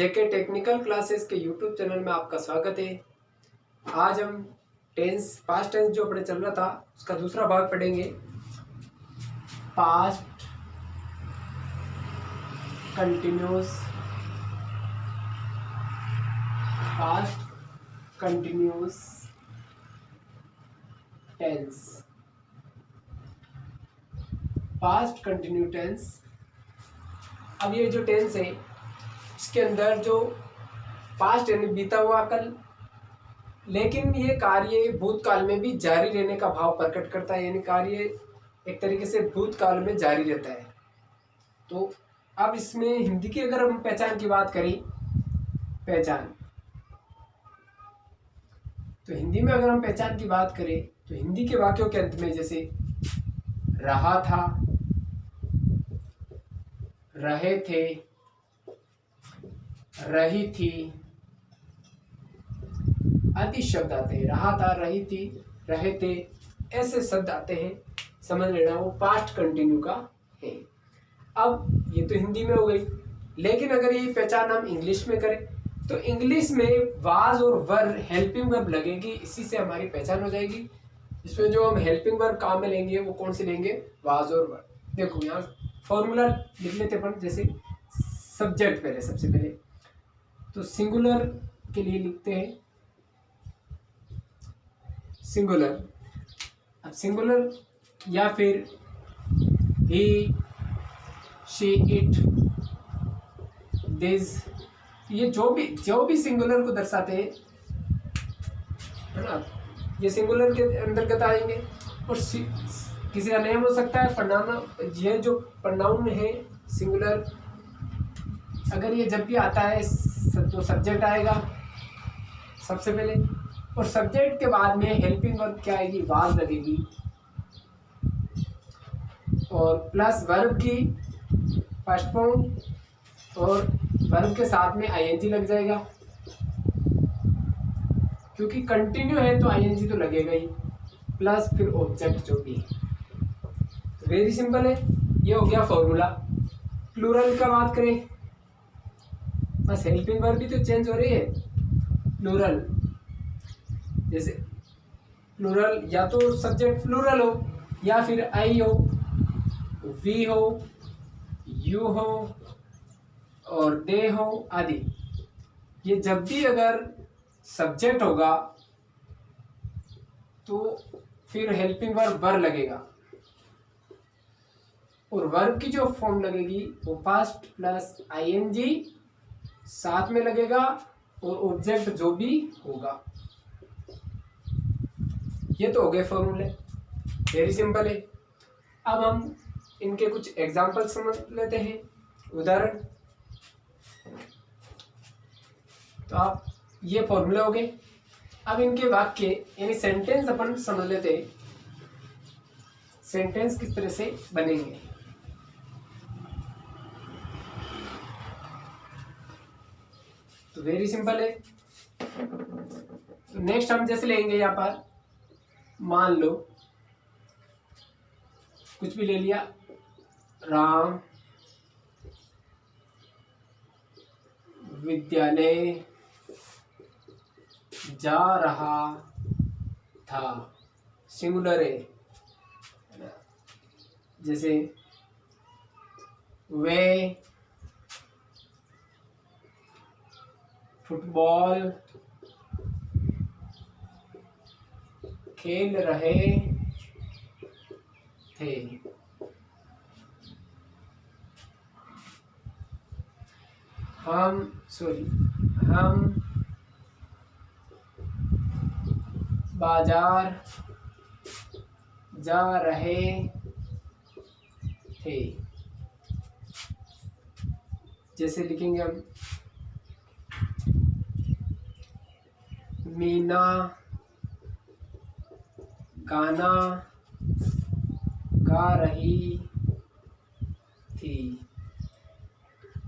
जेके technical classes के YouTube channel में आपका स्वागत है। आज हम पास्ट टेंस जो अपने चल रहा था उसका दूसरा भाग पढ़ेंगे। Past continuous tense. Past continue tense. अब ये जो टेंस है इसके अंदर जो पास्ट यानी बीता हुआ कल, लेकिन ये कार्य भूतकाल में भी जारी रहने का भाव प्रकट करता है, यानी कार्य एक तरीके से भूतकाल में जारी रहता है। तो अब इसमें हिंदी की अगर हम पहचान की बात करें, पहचान, तो हिंदी में अगर हम पहचान की बात करें तो हिंदी के वाक्यों के अंत में जैसे रहा था, रहे थे, रही थी आदि शब्द आते हैं। रहा था, रही थी, रहे थे, ऐसे शब्द आते हैं। समझ लेना वो पास्ट कंटिन्यू का है। अब ये तो हिंदी में हो गई, लेकिन अगर ये पहचान हम इंग्लिश में करें तो इंग्लिश में वाज और वर हेल्पिंग वर्ब लगेगी, इसी से हमारी पहचान हो जाएगी। इसमें जो हम हेल्पिंग वर्ब काम में लेंगे वो कौन से लेंगे? वाज और वर। देखो यहाँ फॉर्मूला लिख लेते अपन। जैसे सब्जेक्ट पहले, सबसे पहले तो सिंगुलर के लिए लिखते हैं सिंगुलर। अब सिंगुलर या फिर ही, शी, इट, दिस, ये जो भी सिंगुलर को दर्शाते हैं, है ना, ये सिंगुलर के अंतर्गत आएंगे। और किसी का नेम हो सकता है, प्रनाउन। ये जो प्रनाउन है सिंगुलर, अगर ये जब भी आता है तो सब्जेक्ट आएगा सबसे पहले, और सब्जेक्ट के बाद में हेल्पिंग वर्ब क्या आएगी? वाज लगेगी, और प्लस वर्ब की फर्स्ट फॉर्म, और वर्ब के साथ में आईएनजी लग जाएगा, क्योंकि कंटिन्यू है तो आईएनजी तो लगेगा ही, प्लस फिर ऑब्जेक्ट जो भी है। वेरी सिंपल है, ये हो गया फॉर्मूला। प्लूरल का बात करें, बस हेल्पिंग वर्ब भी तो चेंज हो रही है। प्लूरल, जैसे प्लूरल या तो सब्जेक्ट प्लूरल हो, या फिर आई हो, वी हो, यू हो और दे हो आदि। ये जब भी अगर सब्जेक्ट होगा तो फिर हेल्पिंग वर्ब वर लगेगा, और वर्ब की जो फॉर्म लगेगी वो पास्ट प्लस आईएनजी साथ में लगेगा, और ऑब्जेक्ट जो भी होगा। ये तो हो गए फॉर्मूले, वेरी सिंपल है। अब हम इनके कुछ एग्जाम्पल समझ लेते हैं, उदाहरण। तो आप ये फॉर्मूले हो गए। अब इनके वाक्य यानी सेंटेंस अपन समझ लेते हैं, सेंटेंस किस तरह से बनेंगे। तो वेरी सिंपल है। तो नेक्स्ट हम जैसे लेंगे, यहाँ पर मान लो कुछ भी ले लिया, राम विद्यालय जा रहा था, सिंगुलर है। जैसे वे फुटबॉल खेल रहे थे। हम बाजार जा रहे थे। जैसे लिखेंगे हम, मीना गाना गा रही थी।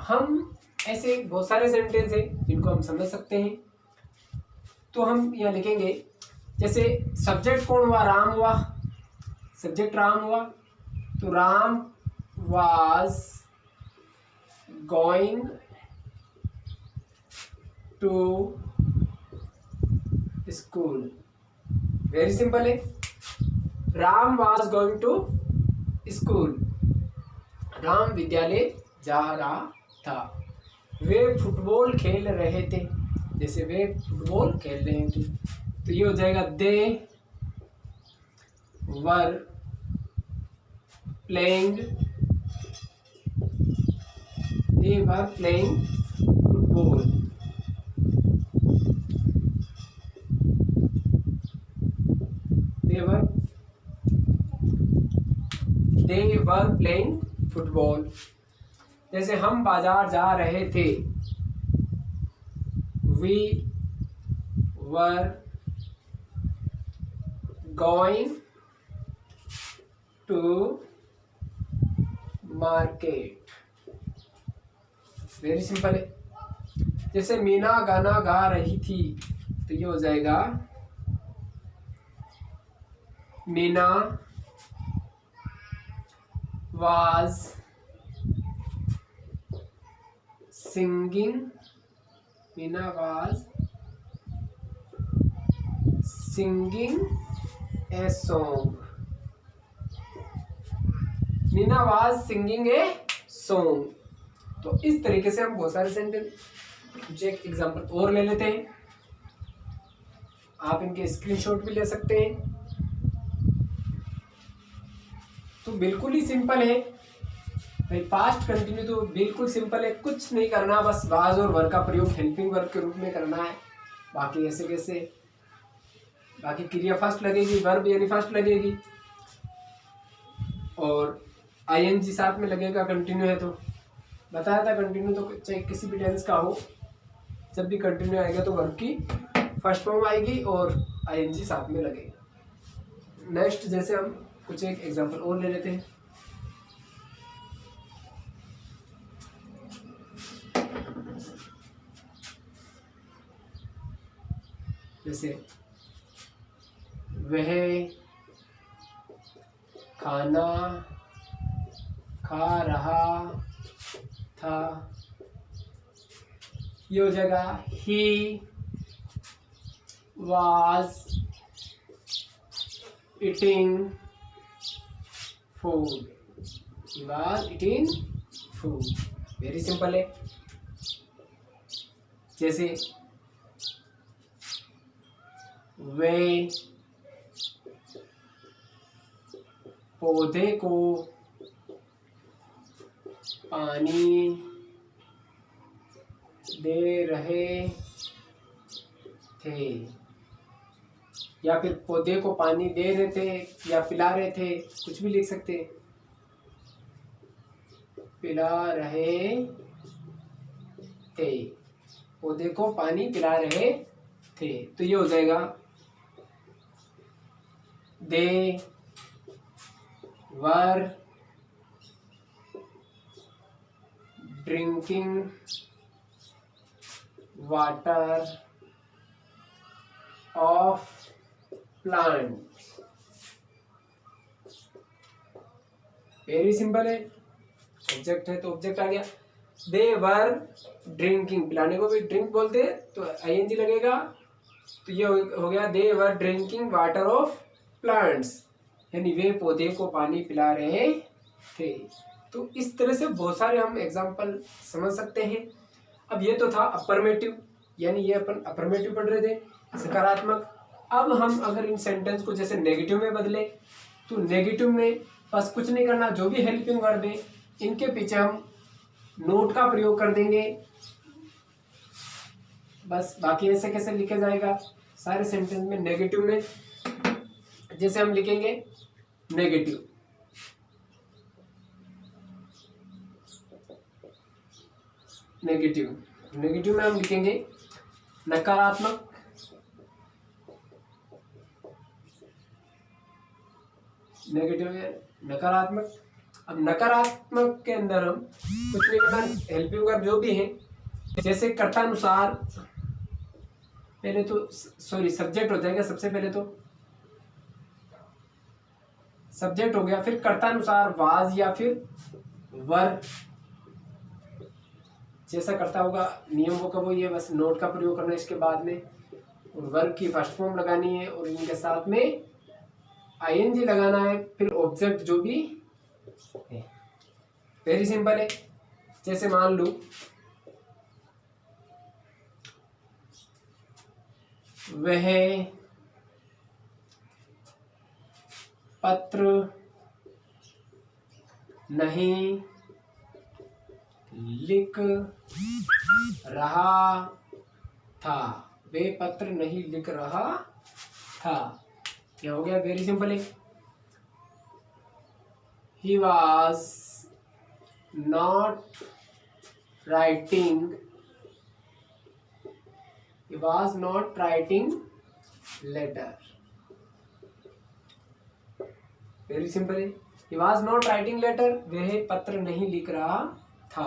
हम ऐसे बहुत सारे सेंटेंस हैं जिनको हम समझ सकते हैं। तो हम यहाँ लिखेंगे, जैसे सब्जेक्ट कौन हुआ? राम हुआ, सब्जेक्ट राम हुआ, तो Ram was going to school. Very simple है। Ram was going to school. Ram विद्यालय जा रहा था। वे फुटबॉल खेल रहे थे। जैसे वे फुटबॉल खेल रहे थे तो ये हो जाएगा they were playing. They were playing football. They were playing football. जैसे हम बाजार जा रहे थे। We were going to market. Very simple है। जैसे मीना गाना गा रही थी तो ये हो जाएगा Meena was singing. Meena was singing a song. Meena was singing a song. तो इस तरीके से हम बहुत सारे सेंटेंस, कुछ एक एग्जांपल और ले लेते हैं। आप इनके स्क्रीनशॉट भी ले सकते हैं। तो बिल्कुल ही सिंपल है भाई। पास्ट कंटिन्यू तो बिल्कुल सिंपल है, कुछ नहीं करना, बस वाज और वर का प्रयोग हेल्पिंग वर्ब के रूप में करना है। बाकी ऐसे कैसे, बाकी क्रिया फर्स्ट लगेगी, वर्ब यानी फर्स्ट लगेगी और आईएनजी साथ में लगेगा। कंटिन्यू है तो बताया था, कंटिन्यू तो चाहे किसी भी टेंस का हो, जब भी कंटिन्यू आएगा तो वर्ब की फर्स्ट फॉर्म आएगी और आईएनजी साथ में लगेगा। नेक्स्ट जैसे हम कुछ एक एग्जांपल और ले लेते हैं। जैसे वह खाना खा रहा था। ये हो जाएगा ही was eating food. He was eating food. Very simple है। जैसे वे पौधे को पानी दे रहे थे, या फिर पौधे को पानी दे रहे थे या पिला रहे थे, कुछ भी लिख सकते हैं। पिला रहे थे, पौधे को पानी पिला रहे थे, तो ये हो जाएगा they were drinking water of plant. Very simple है। ऑब्जेक्ट है तो ऑब्जेक्ट आ गया। दे वर ड्रिंकिंग, पिलाने को भी ड्रिंक बोलते हैं तो आईएनजी लगेगा। तो ये हो गया they were drinking water of plants, यानी वे पौधे को पानी पिला रहे थे। तो इस तरह से बहुत सारे हम एग्जाम्पल समझ सकते हैं। अब ये तो था अफर्मेटिव, यानी ये अपन अफर्मेटिव पढ़ रहे थे, सकारात्मक। अब हम अगर इन सेंटेंस को जैसे नेगेटिव में बदले तो नेगेटिव में बस कुछ नहीं करना, जो भी हेल्पिंग वर्ब है इनके पीछे हम नोट का प्रयोग कर देंगे बस। बाकी ऐसे कैसे लिखे जाएगा सारे सेंटेंस में नेगेटिव में, जैसे हम लिखेंगे नेगेटिव, नेगेटिव नेगेटिव में हम लिखेंगे नकारात्मक, नेगेटिव है नकारात्मक। अब नकारात्मक के अंदर हम कुछ नहीं करना, हेल्पिंग वर्ब जो भी है जैसे कर्तानुसार, पहले तो सॉरी सब्जेक्ट हो जाएगा सबसे पहले, तो सब्जेक्ट हो गया, फिर कर्तानुसार वाज या फिर वर, जैसा करता होगा नियम वो का वो ये, बस नोट का प्रयोग करना है इसके बाद में, और वर्ब की फर्स्ट फॉर्म लगानी है और इनके साथ में आईएनजी लगाना है, फिर ऑब्जेक्ट जो भी है। वेरी सिंपल है। जैसे मान लो वह पत्र नहीं लिख रहा था, वे पत्र नहीं लिख रहा था। क्या हो गया? वेरी सिंपल है। He was not writing, he was not writing letter. Very simple है। he was not writing letter, वह पत्र नहीं लिख रहा था।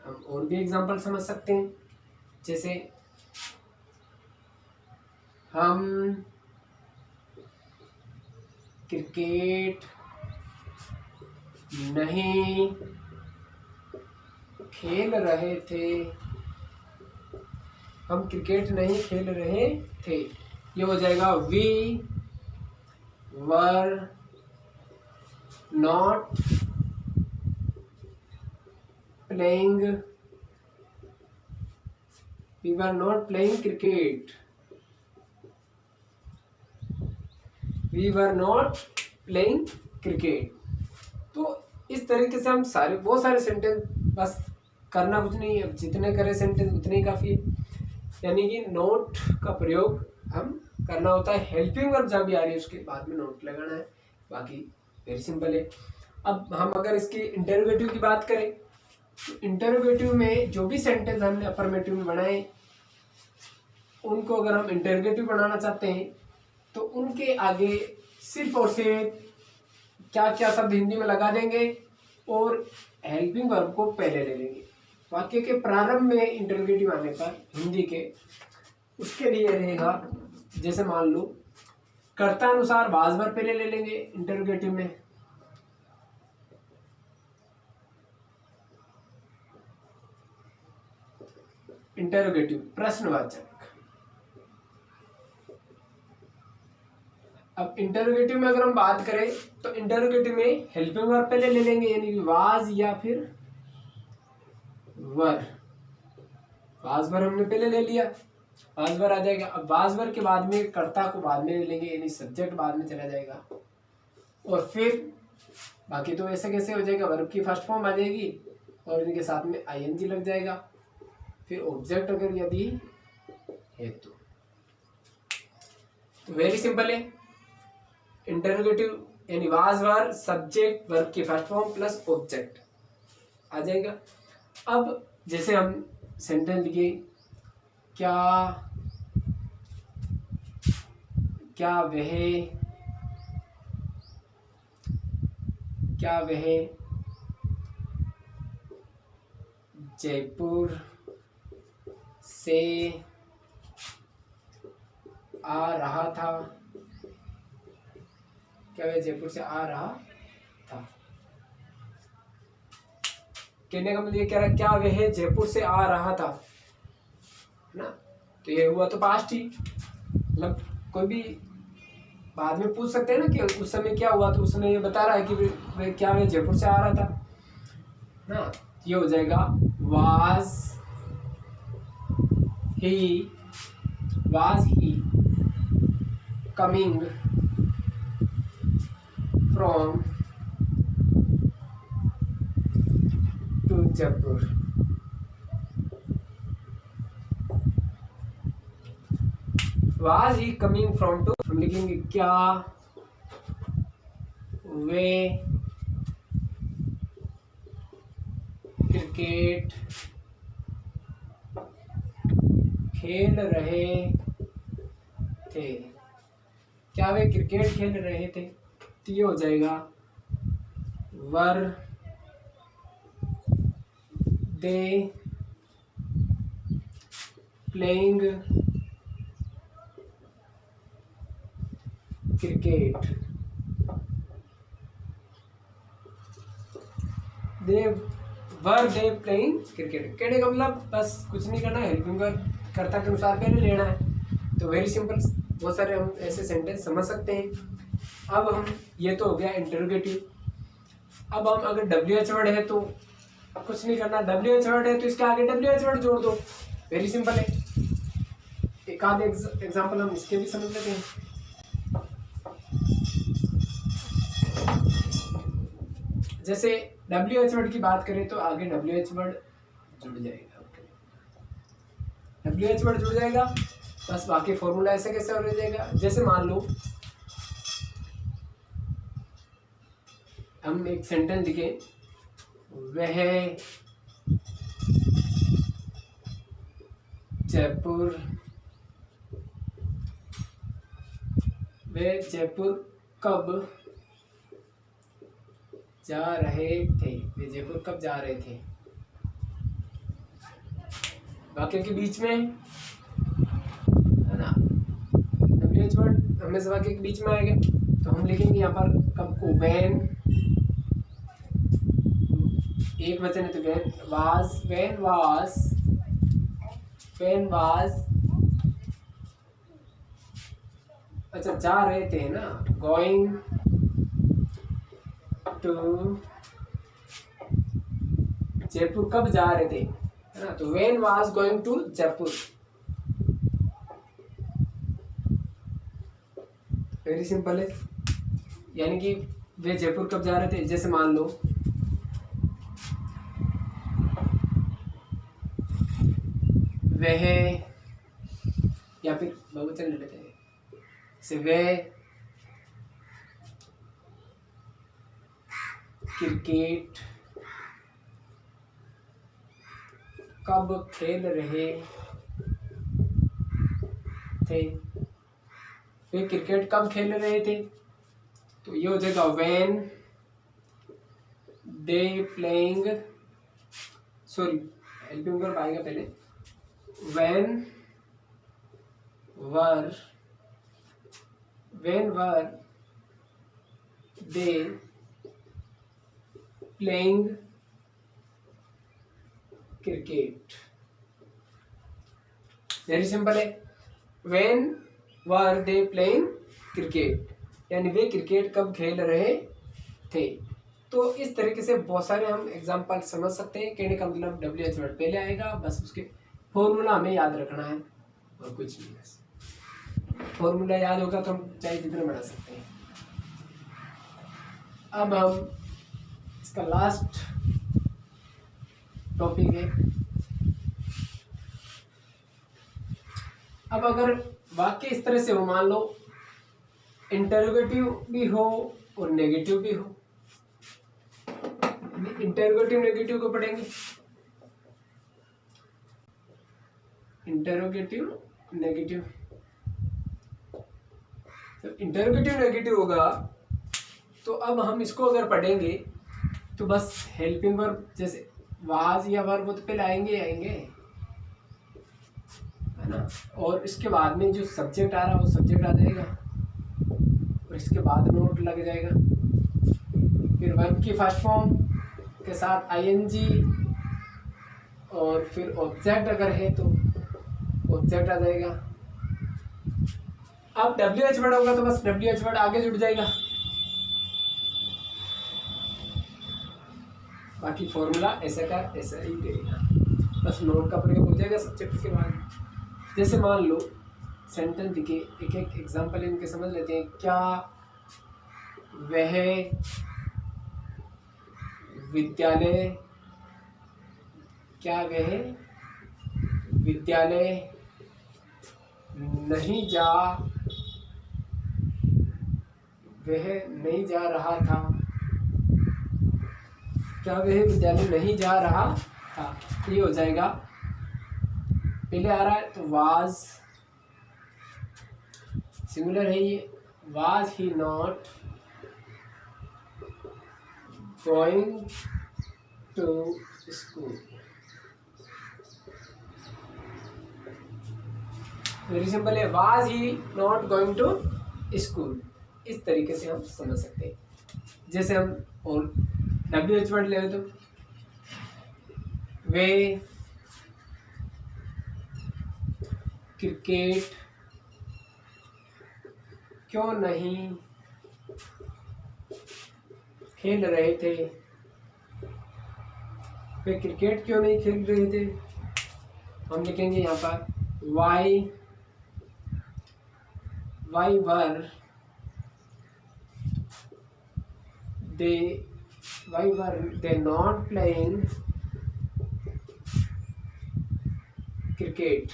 हम और भी एग्जांपल समझ सकते हैं, जैसे हम क्रिकेट नहीं खेल रहे थे, हम क्रिकेट नहीं खेल रहे थे। ये हो जाएगा we were not playing, we were not playing cricket, we were not playing cricket. तो इस तरीके से हम सारे बहुत सारे सेंटेंस, बस करना कुछ नहीं है, जितने करे सेंटेंस उतने ही काफ़ी है। यानी कि नोट का प्रयोग हम करना होता है। हेल्पिंग वर्ब जहाँ भी आ रही है उसके बाद में नोट लगाना है, बाकी वेरी सिंपल है। अब हम अगर इसकी इंटरोगेटिव की बात करें तो इंटरोगेटिव में जो भी सेंटेंस हमने अफर्मेटिव में बनाए, उनको अगर हम इंटरोगेटिव बनाना चाहते हैं तो उनके आगे सिर्फ और सिर्फ क्या क्या शब्द हिंदी में लगा देंगे और हेल्पिंग वर्ब को पहले ले लेंगे। वाक्य के प्रारंभ में इंटरोगेटिव आने पर हिंदी के, उसके लिए रहेगा, जैसे मान लो कर्ता अनुसार वाज वर्ब पहले ले लेंगे इंटरोगेटिव में। इंटरोगेटिव प्रश्नवाचक। अब इंटरोगेटिव में अगर हम बात करें तो इंटरोगेटिव में हेल्पिंग वर्ब पहले ले लेंगे, यानी कि वाज या फिर वर। वाज वर हमने पहले ले लिया, वाज वर आ जाएगा। अब वाज वर के बाद में कर्ता को बाद में ले लेंगे, यानी सब्जेक्ट बाद में चला जाएगा। और फिर बाकी तो ऐसे कैसे हो जाएगा, वर्ब की फर्स्ट फॉर्म आ जाएगी और इनके साथ में आईएनजी लग जाएगा, फिर ऑब्जेक्ट अगर यदि है तो वेरी सिंपल है। इंटरोगेटिव यानी वाज वर सब्जेक्ट वर्ब की फर्स्ट फॉर्म प्लस ऑब्जेक्ट आ जाएगा। अब जैसे हम सेंटेंस लिखे, क्या वह जयपुर से आ रहा था, क्या वह जयपुर से आ रहा था। कहने का मतलब ये कह रहा है क्या वह जयपुर से आ रहा था ना, तो ये हुआ तो पास्ट ही, मतलब कोई भी बाद में पूछ सकते हैं ना कि उस समय क्या हुआ, तो उस समय ये बता रहा है कि वह क्या वह जयपुर से आ रहा था ना। ये हो जाएगा was he coming from to Jaipur. Was he coming from to, हम लिखेंगे क्या वे क्रिकेट खेल रहे थे, क्या वे क्रिकेट खेल रहे थे। तो ये हो जाएगा were they playing cricket, they were they playing cricket. कहने का मतलब बस कुछ नहीं करना, हेल्पिंग वर्ब कर्ता के अनुसार पहले लेना है। तो वेरी सिंपल, बहुत सारे हम ऐसे सेंटेंस समझ सकते हैं। अब हम, ये तो हो गया इंटरोगेटिव। अब हम अगर WH वर्ड है तो कुछ नहीं करना, WH वर्ड है तो इसके आगे WH वर्ड जोड़ दो, वेरी सिंपल है। एक आध एग्जाम्पल हम इसके भी समझ लेते हैं। जैसे WH वर्ड की बात करें तो आगे WH वर्ड जुड़ जाएगा, WH वर्ड जुड़ जाएगा, बस बाकी फॉर्मूला ऐसे कैसे हो जाएगा। जैसे मान लो हम एक सेंटेंस लिखे, वह जयपुर, वे जयपुर कब जा रहे थे, वे जयपुर कब जा रहे थे। वाक्य के बीच में है ना, WH वर्ड हमेशा वाक्य के बीच में आएगा, तो हम लिखेंगे यहाँ पर कब को, वैन, एक वचन है तो वैन वाज, वैन वाज, अच्छा जा रहे थे ना, गोइंग टू, जयपुर कब जा रहे थे है ना, तो van was going to Jaipur. Very simple है, यानी कि वे जयपुर कब जा रहे थे। जैसे मान लो वह, या फिर बहुवचन ले लेते हैं, से वे क्रिकेट कब खेल रहे थे, वे क्रिकेट कब खेल रहे थे, तो ये हो जाएगा when they playing, sorry helping verb आएगा पहले, when were they playing cricket. Very simple है, when were they playing cricket, यानी वे क्रिकेट कब खेल रहे थे। तो इस तरीके से बहुत सारे हम एग्जाम्पल समझ सकते हैं। कहने का मतलब WH वर्ड पहले आएगा, बस उसके फॉर्मूला हमें याद रखना है और कुछ नहीं, बस फॉर्मूला याद होगा तो हम चाहे जितने बना सकते हैं। अब हम इसका लास्ट टॉपिक है, अब अगर वाक्य इस तरह से हो, मान लो इंटरोगेटिव भी हो और नेगेटिव भी हो, इंटरोगेटिव नेगेटिव को पढ़ेंगे। इंटरोगेटिव नेगेटिव, तो इंटरोगेटिव नेगेटिव होगा तो अब हम इसको अगर पढ़ेंगे तो बस हेल्पिंग वर्ब जैसे वाज या वर्ब वो तो पहले आएंगे है ना, और इसके बाद में जो सब्जेक्ट आ रहा है वो सब्जेक्ट आ जाएगा और इसके बाद नोट लग जाएगा। फिर वर्ब की फर्स्ट फॉर्म के साथ ING और फिर ऑब्जेक्ट अगर है तो ऑब्जेक्ट आ जाएगा। अब WH वर्ड होगा तो बस WH वर्ड आगे जुड़ जाएगा, बाकी फॉर्मूला ऐसा का ऐसा ही रहेगा, बस नोट का प्रयोग हो जाएगा सब्जेक्ट के बाद। जैसे मान लो सेंटेंस दिखे, एक एक एग्जांपल इनके समझ लेते हैं। क्या वह विद्यालय, क्या वह विद्यालय नहीं जा, वह नहीं जा रहा था, क्या वह विद्यालय नहीं जा रहा था, ये हो जाएगा। पहले आ रहा है तो वाज, सिंगुलर है ये, was he not going to school. Very simple है, was he not going to school. इस तरीके से हम समझ सकते हैं। जैसे हम और WH वर्ड ले तो वे क्रिकेट क्यों नहीं खेल रहे थे? वे क्रिकेट क्यों नहीं खेल रहे थे? हम लिखेंगे यहाँ पर why were they not playing cricket?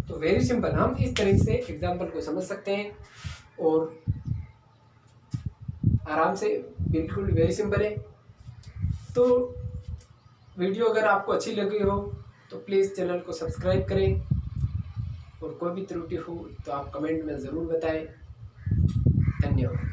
तो वेरी सिंपल, हम इस तरह से एग्जाम्पल को समझ सकते हैं और आराम से, बिल्कुल वेरी सिंपल है। तो वीडियो अगर आपको अच्छी लगी हो तो प्लीज़ चैनल को सब्सक्राइब करें और कोई भी त्रुटि हो तो आप कमेंट में ज़रूर बताएं। धन्यवाद।